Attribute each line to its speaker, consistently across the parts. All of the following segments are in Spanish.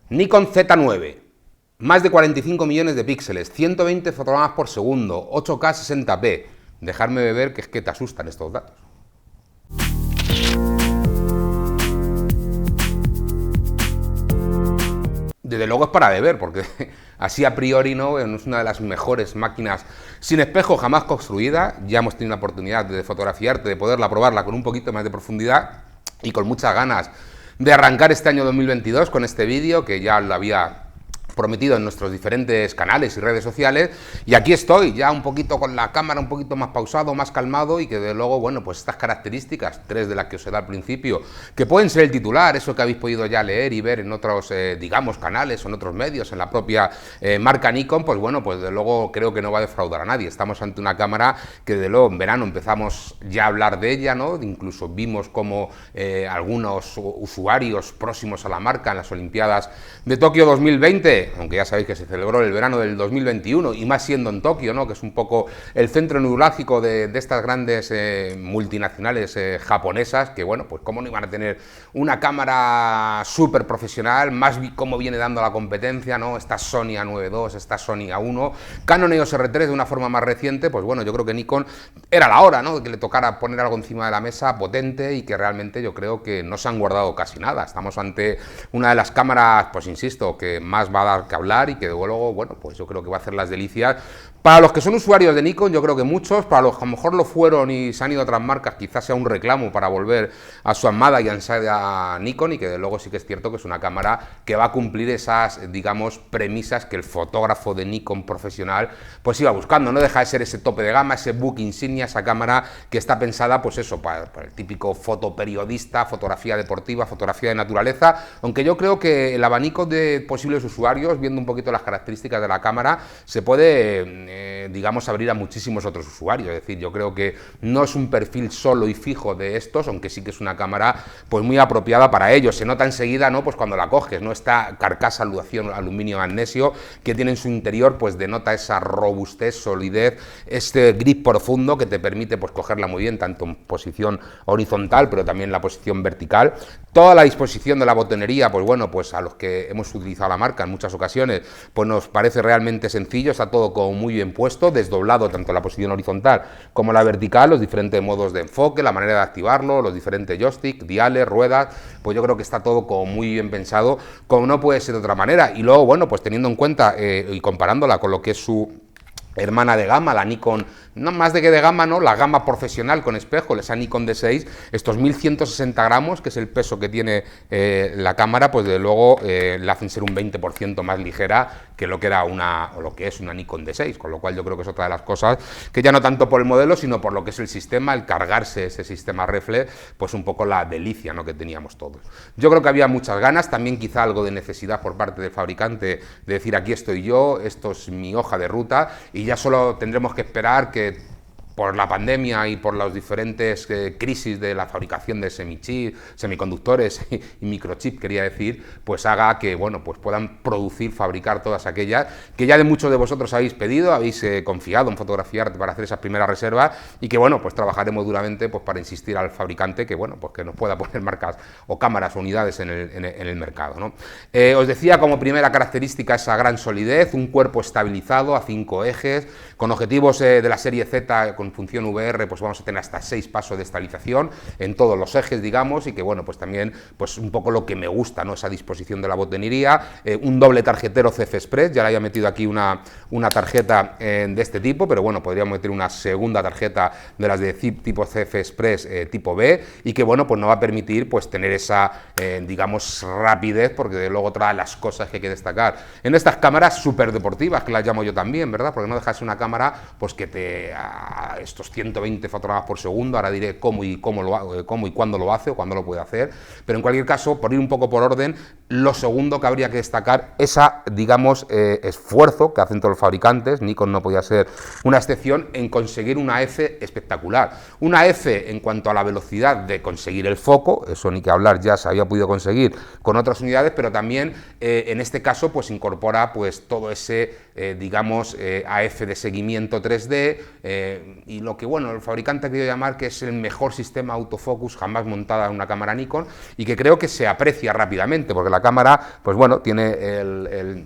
Speaker 1: Nikon Z9, más de 45 millones de píxeles, 120 fotogramas por segundo, 8K 60p. Dejarme de ver que es que te asustan estos datos. Desde luego es para beber, porque así a priori no es una de las mejores máquinas sin espejo jamás construida. Ya hemos tenido la oportunidad de fotografiarte, de poderla probarla con un poquito más de profundidad y con muchas ganas de arrancar este año 2022 con este vídeo que ya lo había prometido en nuestros diferentes canales y redes sociales, y aquí estoy ya un poquito con la cámara un poquito más pausado, más calmado, y que de luego, bueno, pues estas características, tres de las que os he dado al principio, que pueden ser el titular, eso que habéis podido ya leer y ver en otros, digamos, canales o en otros medios, en la propia marca Nikon, pues bueno, pues de luego creo que no va a defraudar a nadie. Estamos ante una cámara que de luego en verano empezamos ya a hablar de ella, ¿no? Incluso vimos como algunos usuarios próximos a la marca en las Olimpiadas de Tokio 2020, aunque ya sabéis que se celebró el verano del 2021, y más siendo en Tokio, ¿no? Que es un poco el centro neurálgico de estas grandes multinacionales japonesas, que bueno, pues cómo no iban a tener una cámara súper profesional, más cómo viene dando la competencia, ¿no? Esta Sony A9 II, esta Sony A1, Canon EOS R3 de una forma más reciente, pues bueno, yo creo que Nikon era la hora, ¿no? De que le tocara poner algo encima de la mesa potente, y que realmente yo creo que no se han guardado casi nada. Estamos ante una de las cámaras, pues insisto, que más va a dar que hablar, y que luego, bueno, pues yo creo que va a hacer las delicias para los que son usuarios de Nikon. Yo creo que muchos, para los que a lo mejor lo fueron y se han ido a otras marcas, quizás sea un reclamo para volver a su amada y ansiada Nikon, y que de luego sí que es cierto que es una cámara que va a cumplir esas, digamos, premisas que el fotógrafo de Nikon profesional pues iba buscando. No deja de ser ese tope de gama, ese book insignia, esa cámara que está pensada, pues eso, para el típico fotoperiodista, fotografía deportiva, fotografía de naturaleza, aunque yo creo que el abanico de posibles usuarios, viendo un poquito las características de la cámara, se puede, digamos, abrir a muchísimos otros usuarios. Es decir, yo creo que no es un perfil solo y fijo de estos, aunque sí que es una cámara pues muy apropiada para ellos. Se nota enseguida, ¿no? Pues cuando la coges, ¿no? Esta carcasa aluminio magnesio que tiene en su interior, pues denota esa robustez, solidez, este grip profundo que te permite pues cogerla muy bien, tanto en posición horizontal, pero también en la posición vertical. Toda la disposición de la botonería, pues bueno, pues a los que hemos utilizado la marca en muchas ocasiones, pues nos parece realmente sencillo. Está todo como muy bien puesto, desdoblado tanto la posición horizontal como la vertical, los diferentes modos de enfoque, la manera de activarlo, los diferentes joysticks, diales, ruedas, pues yo creo que está todo como muy bien pensado, como no puede ser de otra manera. Y luego, bueno, pues teniendo en cuenta y comparándola con lo que es su hermana de gama, la Nikon, no más de que de gama, ¿no? La gama profesional con espejo, esa Nikon D6, estos 1160 gramos, que es el peso que tiene la cámara, pues de luego la hacen ser un 20% más ligera que lo que era o lo que es una Nikon D6, con lo cual yo creo que es otra de las cosas que ya no tanto por el modelo, sino por lo que es el sistema, el cargarse ese sistema reflex, pues un poco la delicia, ¿no? Que teníamos todos. Yo creo que había muchas ganas, también quizá algo de necesidad por parte del fabricante de decir, aquí estoy yo, esto es mi hoja de ruta, y ya solo tendremos que esperar que por la pandemia y por las diferentes crisis de la fabricación de semiconductores y microchips, quería decir, pues haga que, bueno, pues puedan fabricar todas aquellas que ya de muchos de vosotros habéis pedido, habéis confiado en Fotografiarte para hacer esas primeras reservas, y que, bueno, pues trabajaremos duramente pues para insistir al fabricante que, bueno, pues que nos pueda poner marcas o cámaras o unidades en el mercado, ¿no? Os decía como primera característica esa gran solidez, un cuerpo estabilizado a 5 ejes, con objetivos de la serie Z con función VR, pues vamos a tener hasta 6 pasos de estabilización en todos los ejes, digamos, y que, bueno, pues también, pues un poco lo que me gusta, ¿no? Esa disposición de la botonería, un doble tarjetero CF Express, ya le había metido aquí una tarjeta de este tipo, pero bueno, podríamos meter una segunda tarjeta de las de tipo CF Express tipo B, y que, bueno, pues nos va a permitir pues tener esa, digamos, rapidez, porque de luego otra de las cosas que hay que destacar en estas cámaras súper deportivas, que las llamo yo también, ¿verdad? Porque no dejas una cámara pues que te estos 120 fotogramas por segundo, ahora diré cómo y cuándo lo hace o cuándo lo puede hacer, pero en cualquier caso, por ir un poco por orden, lo segundo que habría que destacar, esa, digamos, esfuerzo que hacen todos los fabricantes. Nikon no podía ser una excepción en conseguir una F espectacular, una F en cuanto a la velocidad de conseguir el foco, eso ni que hablar, ya se había podido conseguir con otras unidades, pero también en este caso pues incorpora pues todo ese, digamos, AF de seguimiento 3D, y lo que, bueno, el fabricante ha querido llamar que es el mejor sistema autofocus jamás montada en una cámara Nikon, y que creo que se aprecia rápidamente, porque La cámara, pues bueno, tiene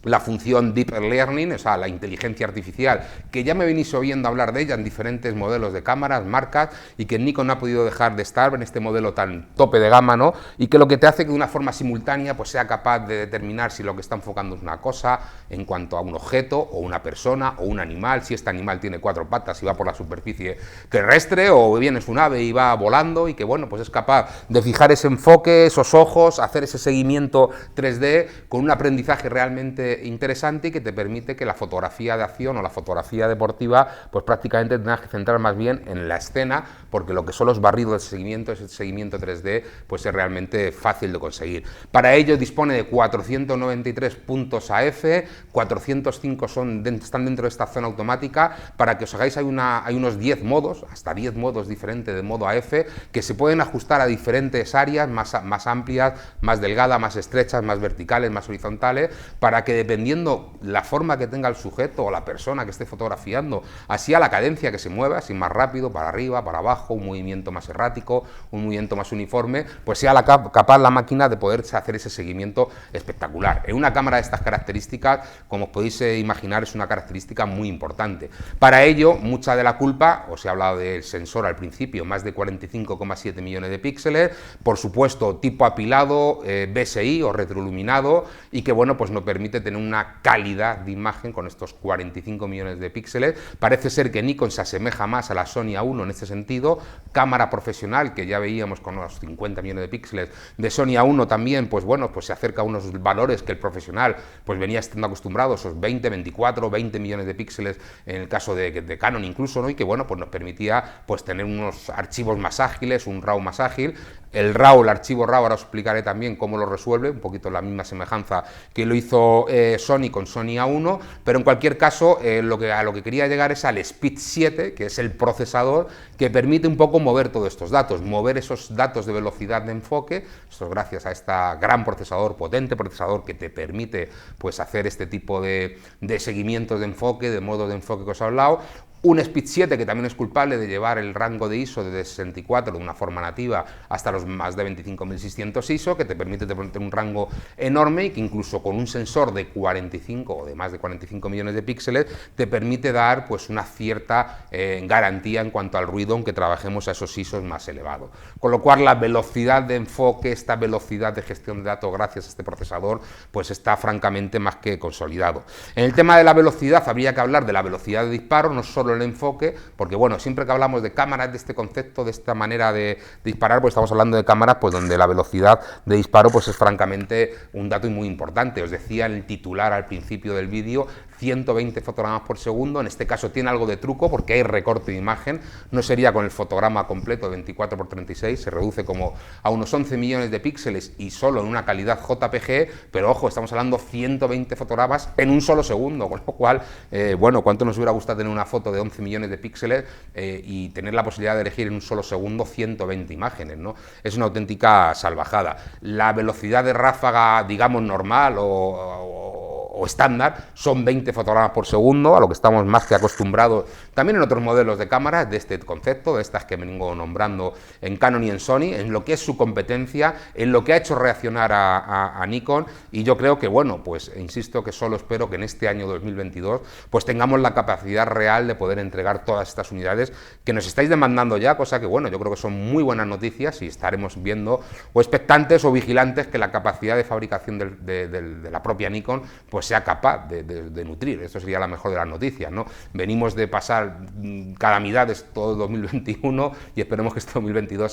Speaker 1: la función Deep Learning, o sea, la inteligencia artificial, que ya me venís oyendo hablar de ella en diferentes modelos de cámaras, marcas, y que Nikon no ha podido dejar de estar en este modelo tan tope de gama, ¿no? Y que lo que te hace que de una forma simultánea pues sea capaz de determinar si lo que está enfocando es una cosa en cuanto a un objeto, o una persona, o un animal, si este animal tiene 4 patas y va por la superficie terrestre, o bien es un ave y va volando, y que bueno, pues es capaz de fijar ese enfoque, esos ojos, hacer ese seguimiento 3D con un aprendizaje realmente interesante, y que te permite que la fotografía de acción o la fotografía deportiva pues prácticamente tengas que centrar más bien en la escena, porque lo que son los barridos de seguimiento, ese seguimiento 3D, pues es realmente fácil de conseguir. Para ello dispone de 493 puntos AF, 405 están dentro de esta zona automática. Para que os hagáis, hay unos 10 modos, hasta 10 modos diferentes de modo AF, que se pueden ajustar a diferentes áreas, más amplias, más delgadas, más estrechas, más verticales, más horizontales, para que dependiendo la forma que tenga el sujeto o la persona que esté fotografiando, así a la cadencia que se mueva, así más rápido, para arriba, para abajo, un movimiento más errático, un movimiento más uniforme, pues sea capaz la máquina de poder hacer ese seguimiento espectacular. En una cámara de estas características, como os podéis imaginar, es una característica muy importante. Para ello, mucha de la culpa, os he hablado del sensor al principio, más de 45,7 millones de píxeles, por supuesto tipo apilado, BSI o retroiluminado, y que bueno, pues nos permite tener una calidad de imagen con estos 45 millones de píxeles. Parece ser que Nikon se asemeja más a la Sony A1 en este sentido. Cámara profesional, que ya veíamos con los 50 millones de píxeles de Sony A1 también, pues bueno, pues se acerca a unos valores que el profesional pues venía estando acostumbrado, esos 20, 24, 20 millones de píxeles en el caso de Canon incluso, ¿no? Y que bueno, pues nos permitía pues tener unos archivos más ágiles, un RAW más ágil. El RAW, el archivo RAW, ahora os explicaré también cómo lo resuelve, un poquito la misma semejanza que lo hizo Sony con Sony A1, pero en cualquier caso a lo que quería llegar es al Speed 7, que es el procesador que permite un poco mover todos estos datos, mover esos datos de velocidad de enfoque. Esto es gracias a este gran procesador, potente procesador, que te permite pues hacer este tipo de seguimientos de enfoque, de modo de enfoque que os he hablado. Un Speed 7 que también es culpable de llevar el rango de ISO desde 64 de una forma nativa hasta los más de 25.600 ISO, que te permite tener un rango enorme, y que incluso con un sensor de 45 o de más de 45 millones de píxeles te permite dar pues una cierta garantía en cuanto al ruido, aunque trabajemos a esos ISOs más elevados. Con lo cual la velocidad de enfoque, esta velocidad de gestión de datos gracias a este procesador, pues está francamente más que consolidado. En el tema de la velocidad habría que hablar de la velocidad de disparo, no solo el enfoque, porque bueno, siempre que hablamos de cámaras de este concepto, de esta manera de disparar, pues estamos hablando de cámaras pues donde la velocidad de disparo pues es francamente un dato muy importante. Os decía en el titular al principio del vídeo, 120 fotogramas por segundo. En este caso tiene algo de truco porque hay recorte de imagen, no sería con el fotograma completo de 24 por 36, se reduce como a unos 11 millones de píxeles y solo en una calidad JPG, pero ojo, estamos hablando 120 fotogramas en un solo segundo, con lo cual, bueno, cuánto nos hubiera gustado tener una foto de 11 millones de píxeles y tener la posibilidad de elegir en un solo segundo 120 imágenes, ¿no? Es una auténtica salvajada. La velocidad de ráfaga, digamos, normal o estándar son 20 fotogramas por segundo, a lo que estamos más que acostumbrados también en otros modelos de cámaras de este concepto, de estas que vengo nombrando en Canon y en Sony, en lo que es su competencia, en lo que ha hecho reaccionar a Nikon. Y yo creo que, bueno, pues insisto que solo espero que en este año 2022 pues tengamos la capacidad real de poder entregar todas estas unidades que nos estáis demandando ya, cosa que, bueno, yo creo que son muy buenas noticias, y estaremos viendo o expectantes o vigilantes que la capacidad de fabricación de la propia Nikon pues sea capaz de nutrir. Esto sería la mejor de las noticias, ¿no? Venimos de pasar calamidades todo 2021 y esperemos que este 2022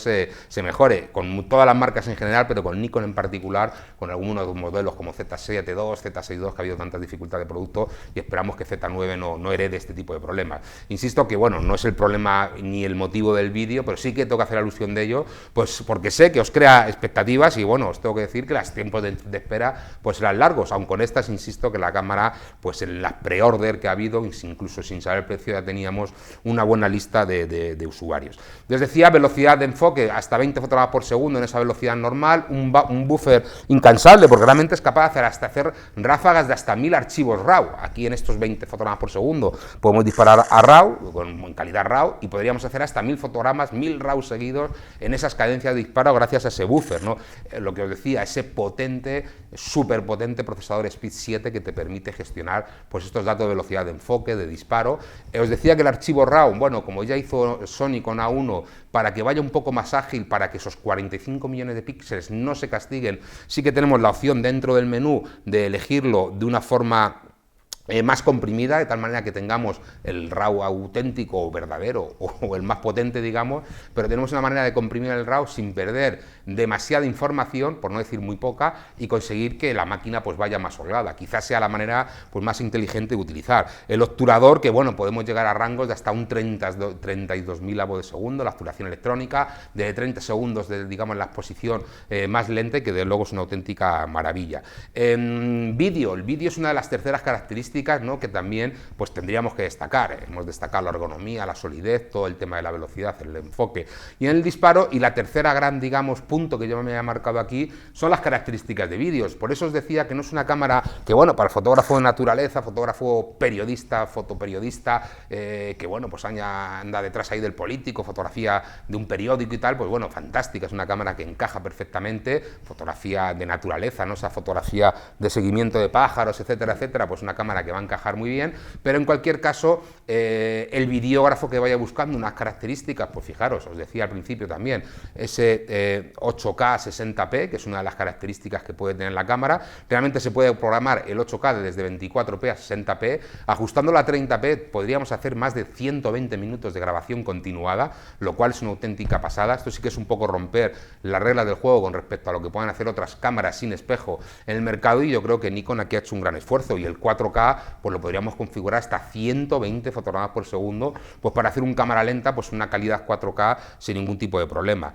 Speaker 1: se mejore, con todas las marcas en general, pero con Nikon en particular, con algunos modelos como Z7 II, Z6 II, que ha habido tantas dificultades de producto, y esperamos que Z9 no herede este tipo de problemas. Insisto que, bueno, no es el problema ni el motivo del vídeo, pero sí que tengo que hacer alusión de ello, pues porque sé que os crea expectativas, y bueno, os tengo que decir que los tiempos de espera pues serán largos, aun con estas, insisto, visto que la cámara, pues en las pre-order que ha habido, incluso sin saber el precio, ya teníamos una buena lista de usuarios. Les decía, velocidad de enfoque hasta 20 fotogramas por segundo en esa velocidad normal, un buffer incansable, porque realmente es capaz de hacer ráfagas de hasta 1000 archivos RAW. Aquí en estos 20 fotogramas por segundo podemos disparar a RAW, en calidad RAW, y podríamos hacer hasta 1000 fotogramas, 1000 RAW seguidos en esas cadencias de disparo gracias a ese buffer, ¿no? Lo que os decía, ese potente, súper potente procesador Speed 7 que te permite gestionar pues estos datos de velocidad de enfoque, de disparo. Os decía que el archivo RAW, bueno, como ya hizo Sony con A1, para que vaya un poco más ágil, para que esos 45 millones de píxeles no se castiguen, sí que tenemos la opción dentro del menú de elegirlo de una forma más comprimida, de tal manera que tengamos el RAW auténtico o verdadero o el más potente, digamos, pero tenemos una manera de comprimir el RAW sin perder demasiada información, por no decir muy poca, y conseguir que la máquina pues vaya más holgada. Quizás sea la manera pues más inteligente de utilizar. El obturador, que bueno, podemos llegar a rangos de hasta un 32.000 avos de segundo, la obturación electrónica, de 30 segundos de, digamos, la exposición más lenta, que de luego es una auténtica maravilla. El vídeo es una de las terceras características, ¿no?, que también pues tendríamos que destacar. Hemos destacado la ergonomía, la solidez, todo el tema de la velocidad, el enfoque y en el disparo. Y la tercera gran, digamos, punto que yo me había marcado aquí son las características de vídeos. Por eso os decía que no es una cámara que, bueno, para el fotógrafo de naturaleza, fotógrafo periodista, fotoperiodista, que bueno, pues anda detrás ahí del político, fotografía de un periódico y tal, pues bueno, fantástica, es una cámara que encaja perfectamente, fotografía de naturaleza, ¿no?, esa fotografía de seguimiento de pájaros, etcétera, etcétera, pues una cámara que va a encajar muy bien, pero en cualquier caso, el videógrafo que vaya buscando unas características, pues fijaros, os decía al principio también, ese 8K 60p, que es una de las características que puede tener la cámara. Realmente se puede programar el 8K desde 24p a 60p, ajustándolo a 30p podríamos hacer más de 120 minutos de grabación continuada, lo cual es una auténtica pasada. Esto sí que es un poco romper las reglas del juego con respecto a lo que pueden hacer otras cámaras sin espejo en el mercado, y yo creo que Nikon aquí ha hecho un gran esfuerzo, y el 4K pues lo podríamos configurar hasta 120 fotogramas por segundo, pues para hacer un cámara lenta, pues una calidad 4K sin ningún tipo de problema.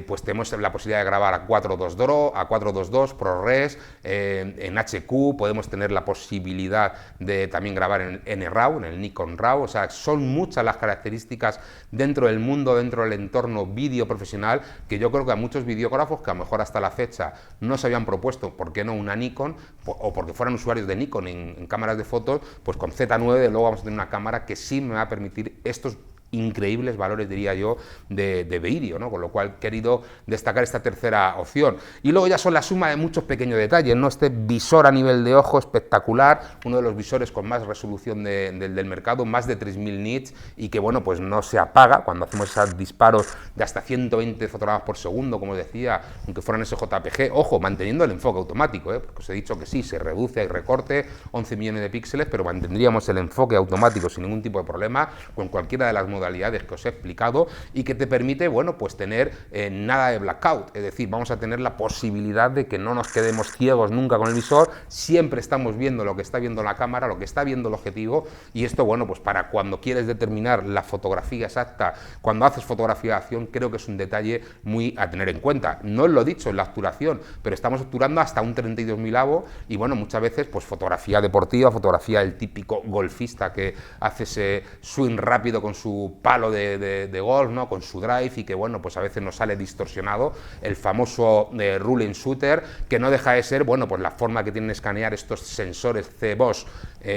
Speaker 1: Pues tenemos la posibilidad de grabar a 422 ProRes, en HQ, podemos tener la posibilidad de también grabar en NRAW, en el Nikon RAW. O sea, son muchas las características dentro del mundo, dentro del entorno vídeo profesional, que yo creo que a muchos videógrafos que a lo mejor hasta la fecha no se habían propuesto, ¿por qué no una Nikon? O porque fueran usuarios de Nikon en cámaras de fotos, pues con Z9 luego vamos a tener una cámara que sí me va a permitir estos increíbles valores, diría yo, de vídeo, ¿no? Con lo cual he querido destacar esta tercera opción. Y luego ya son la suma de muchos pequeños detalles, ¿no? Este visor a nivel de ojo espectacular, uno de los visores con más resolución del mercado, más de 3000 nits, y que, bueno, pues no se apaga cuando hacemos esos disparos de hasta 120 fotogramas por segundo, como os decía, aunque fueran SJPG, ojo, manteniendo el enfoque automático, porque os he dicho que sí, se reduce y recorte 11 millones de píxeles, pero mantendríamos el enfoque automático sin ningún tipo de problema, con cualquiera de las modalidades que os he explicado, y que te permite, bueno, pues tener nada de blackout, es decir, vamos a tener la posibilidad de que no nos quedemos ciegos nunca con el visor, siempre estamos viendo lo que está viendo la cámara, lo que está viendo el objetivo, y esto, bueno, pues para cuando quieres determinar la fotografía exacta, cuando haces fotografía de acción, creo que es un detalle muy a tener en cuenta. No os lo he dicho en la obturación, pero estamos obturando hasta un 32.000avo, y bueno, muchas veces pues fotografía deportiva, fotografía del típico golfista que hace ese swing rápido con su palo de golf, ¿no?, con su drive, y que, bueno, pues a veces nos sale distorsionado, el famoso ruling shooter, que no deja de ser, bueno, pues la forma que tienen de escanear estos sensores CBOS,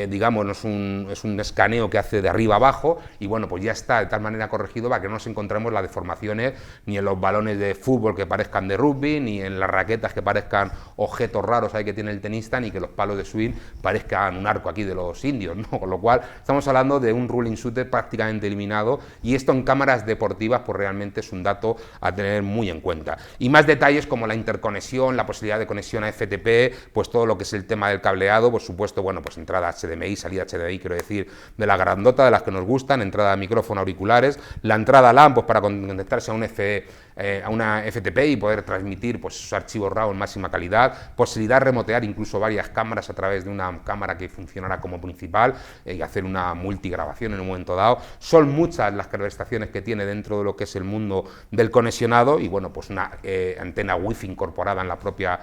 Speaker 1: digamos, no es un escaneo que hace de arriba abajo, y bueno, pues ya está de tal manera corregido para que no nos encontremos las deformaciones ni en los balones de fútbol que parezcan de rugby, ni en las raquetas que parezcan objetos raros ahí que tiene el tenista, ni que los palos de swing parezcan un arco aquí de los indios, ¿no? Con lo cual estamos hablando de un ruling shooter prácticamente eliminado, y esto en cámaras deportivas pues realmente es un dato a tener muy en cuenta. Y más detalles como la interconexión, la posibilidad de conexión a FTP, pues todo lo que es el tema del cableado, por supuesto, bueno, pues entrada HDMI, salida HDMI, quiero decir, de la grandota, de las que nos gustan, entrada de micrófono, auriculares, la entrada LAN, pues para conectarse a una FTP y poder transmitir pues esos archivos RAW en máxima calidad, posibilidad de remotear incluso varias cámaras a través de una cámara que funcionará como principal, y hacer una multigrabación en un momento dado. Son muchas muchas las prestaciones que tiene dentro de lo que es el mundo del conexionado y bueno, pues una antena wifi incorporada en la propia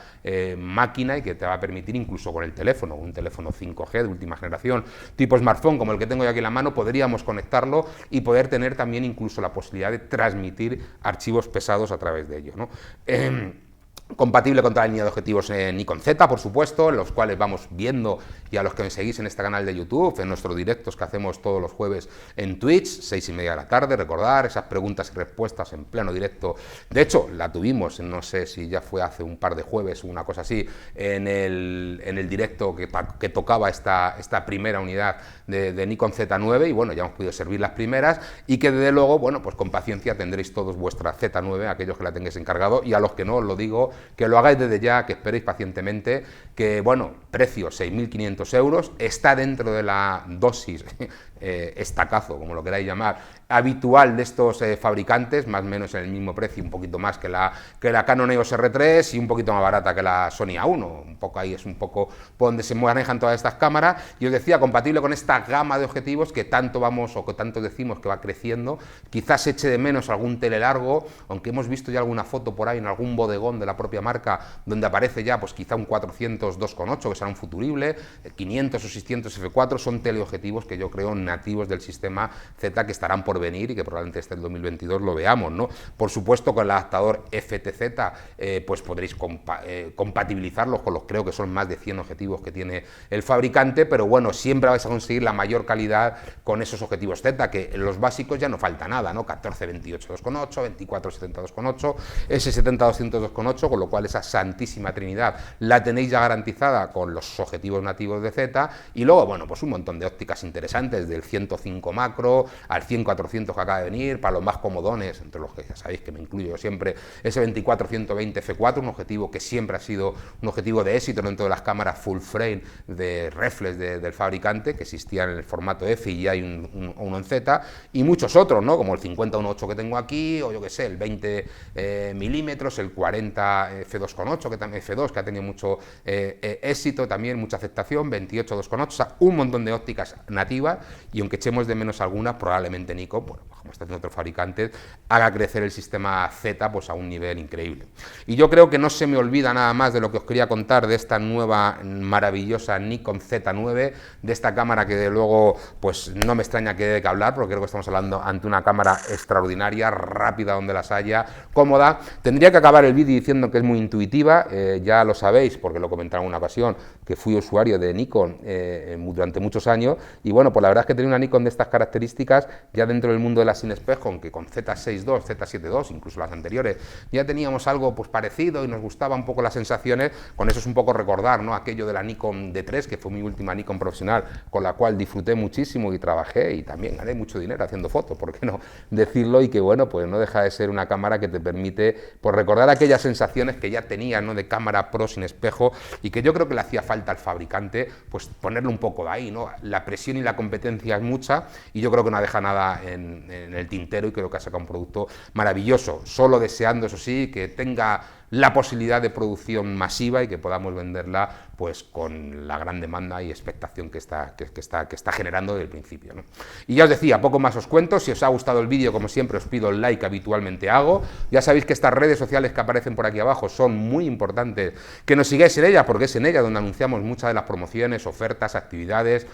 Speaker 1: máquina y que te va a permitir incluso con el teléfono, un teléfono 5G de última generación, tipo smartphone como el que tengo yo aquí en la mano, podríamos conectarlo y poder tener también incluso la posibilidad de transmitir archivos pesados a través de ello, ¿no? Compatible con toda la línea de objetivos Nikon Z, por supuesto, en los cuales vamos viendo y a los que me seguís en este canal de YouTube, en nuestros directos que hacemos todos los jueves en Twitch, 6:30 de la tarde, recordar esas preguntas y respuestas en pleno directo. De hecho, la tuvimos, no sé si ya fue hace un par de jueves o una cosa así, en el directo que tocaba esta primera unidad de Nikon Z9 y bueno, ya hemos podido servir las primeras y que desde luego, bueno, pues con paciencia tendréis todos vuestra Z9, aquellos que la tengáis encargado y a los que no os lo digo, que lo hagáis desde ya, que esperéis pacientemente, que bueno, precio 6.500 euros, está dentro de la dosis, estacazo, como lo queráis llamar, habitual de estos fabricantes, más o menos en el mismo precio, un poquito más que la Canon EOS R3 y un poquito más barata que la Sony A1, un poco ahí es un poco por donde se manejan todas estas cámaras, y os decía, compatible con esta gama de objetivos que tanto vamos o que tanto decimos que va creciendo, quizás eche de menos algún telelargo, aunque hemos visto ya alguna foto por ahí en algún bodegón de la propia marca, donde aparece ya pues quizá un 400 2.8, que será un futurible, 500 o 600 F4, son teleobjetivos que yo creo nativos del sistema Z que estarán por venir y que probablemente este el 2022 lo veamos, ¿no? Por supuesto, con el adaptador FTZ pues podréis compatibilizarlos con los, creo que son más de 100 objetivos que tiene el fabricante, pero bueno, siempre vais a conseguir la mayor calidad con esos objetivos Z, que en los básicos ya no falta nada, ¿no? 14-28 2.8, 24-70 2.8, S70 200 2.8, con lo cual esa santísima trinidad la tenéis ya garantizada con los objetivos nativos de Z, y luego, bueno, pues un montón de ópticas interesantes, del 105 macro al 100-400 que acaba de venir, para los más comodones, entre los que ya sabéis que me incluyo yo siempre, ese 24-120 F4, un objetivo que siempre ha sido un objetivo de éxito dentro de las cámaras full frame de reflex del fabricante, que existían en el formato F y ya hay uno en Z, y muchos otros, ¿no? Como el 50-1.8 que tengo aquí, o yo que sé, el 20 milímetros, el 40 F2.8, que también F2, que ha tenido mucho éxito, también mucha aceptación, 28 2.8, o sea, un montón de ópticas nativas, y aunque echemos de menos algunas, probablemente Nikon, bueno, como está haciendo otros fabricantes, haga crecer el sistema Z pues a un nivel increíble. Y yo creo que no se me olvida nada más de lo que os quería contar de esta nueva maravillosa Nikon Z9, de esta cámara que de luego pues no me extraña que dé que hablar, porque creo que estamos hablando ante una cámara extraordinaria, rápida donde las haya, cómoda. Tendría que acabar el vídeo diciendo que es muy intuitiva, ya lo sabéis porque lo comenté en una ocasión, que fui usuario de Nikon durante muchos años, y bueno, pues la verdad es que tener una Nikon de estas características ya dentro del mundo de la sin espejo, aunque con Z6 II, Z7 II, incluso las anteriores, ya teníamos algo pues parecido y nos gustaba un poco las sensaciones, con eso es un poco recordar, ¿no?, aquello de la Nikon D3, que fue mi última Nikon profesional, con la cual disfruté muchísimo y trabajé y también gané mucho dinero haciendo fotos, ¿por qué no decirlo? Y que bueno, pues no deja de ser una cámara que te permite pues recordar aquellas sensaciones que ya tenía, ¿no?, de cámara pro sin espejo, y que yo creo que le hacía falta al fabricante pues ponerle un poco de ahí, ¿no? La presión y la competencia es mucha y yo creo que no deja nada en el tintero, y creo que ha sacado un producto maravilloso, solo deseando, eso sí, que tenga la posibilidad de producción masiva y que podamos venderla pues con la gran demanda y expectación que está generando desde el principio, ¿no? Y ya os decía, poco más os cuento. Si os ha gustado el vídeo, como siempre, os pido el like que habitualmente hago. Ya sabéis que estas redes sociales que aparecen por aquí abajo son muy importantes, que nos sigáis en ellas, porque es en ellas donde anunciamos muchas de las promociones, ofertas, actividades,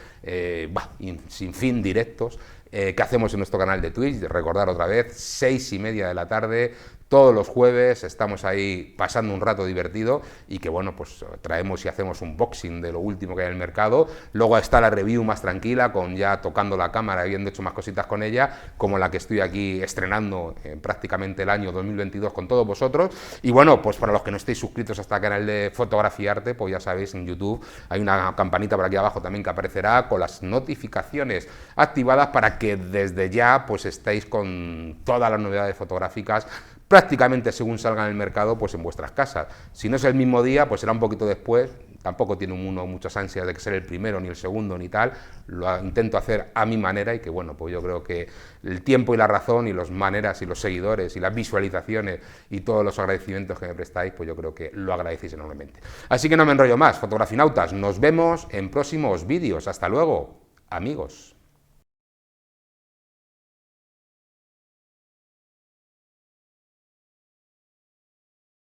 Speaker 1: sin fin, directos, que hacemos en nuestro canal de Twitch. Recordar otra vez, 6:30 de la tarde, todos los jueves, estamos ahí pasando un rato divertido, y que bueno, pues traemos y hacemos un unboxing de lo último que hay en el mercado. Luego está la review más tranquila, con ya tocando la cámara, habiendo hecho más cositas con ella, como la que estoy aquí estrenando prácticamente el año 2022 con todos vosotros. Y bueno, pues para los que no estéis suscritos a este canal de Fotografía y Arte, pues ya sabéis, en YouTube hay una campanita por aquí abajo también que aparecerá con las notificaciones activadas, para que desde ya pues estéis con todas las novedades fotográficas prácticamente según salgan en el mercado, pues en vuestras casas. Si no es el mismo día, pues será un poquito después. Tampoco tiene uno muchas ansias de que sea el primero, ni el segundo, ni tal. Lo intento hacer a mi manera, y que bueno, pues yo creo que el tiempo y la razón y las maneras y los seguidores y las visualizaciones y todos los agradecimientos que me prestáis, pues yo creo que lo agradecéis enormemente. Así que no me enrollo más, fotografinautas, nos vemos en próximos vídeos. Hasta luego, amigos.